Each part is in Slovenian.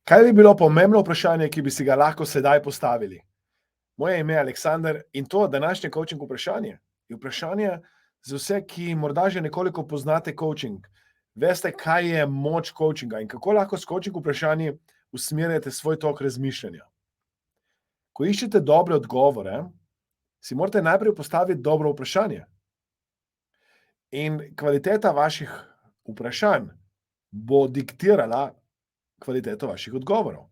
Kaj bi bilo pomembno vprašanje, ki bi si ga lahko sedaj postavili? Moje ime je Aleksander in to današnje coaching vprašanje je vprašanje za vse, ki morda že nekoliko poznate coaching. Veste, kaj je moč coachinga in kako lahko s coaching vprašanji usmerjate svoj tok razmišljanja. Ko iščete dobre odgovore, si morate najprej postaviti dobro vprašanje. In kvaliteta vaših vprašanj bo diktirala kvaliteto vaših odgovorov.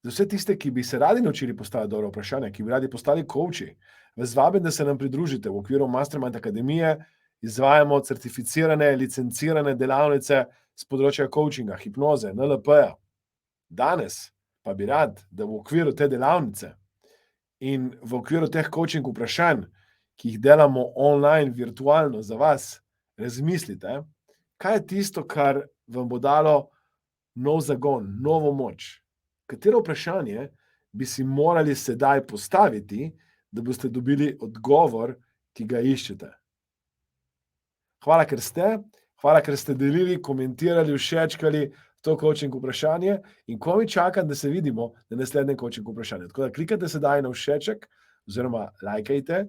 Za vse tiste, ki bi se radi naučili postaviti dobro vprašanje, ki bi radi postali coachi, vas vabim, da se nam pridružite. V okviru Mastermind Akademije izvajamo certificirane, licencirane delavnice z področja coachinga, hipnoze, NLP-ja. Danes pa bi rad, da v okviru te delavnice in v okviru teh coaching vprašanj, ki jih delamo online, virtualno za vas, razmislite, kaj je tisto, kar vam bo dalo nov zagon, novo moč. Katero vprašanje bi si morali sedaj postaviti, da boste dobili odgovor, ki ga iščete. Hvala, ker ste delili, komentirali, všečkali to coaching vprašanje in ko mi čakam, da se vidimo na naslednjem coaching vprašanju. Tako da klikajte sedaj na všeček oziroma lajkajte,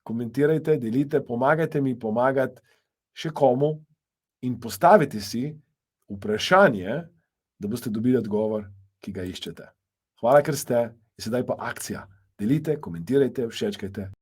komentirajte, delite, pomagajte mi pomagati še komu in postavite si vprašanje, da boste dobili odgovor, ki ga iščete. Hvala, ker ste in sedaj pa akcija. Delite, komentirajte, všečkajte.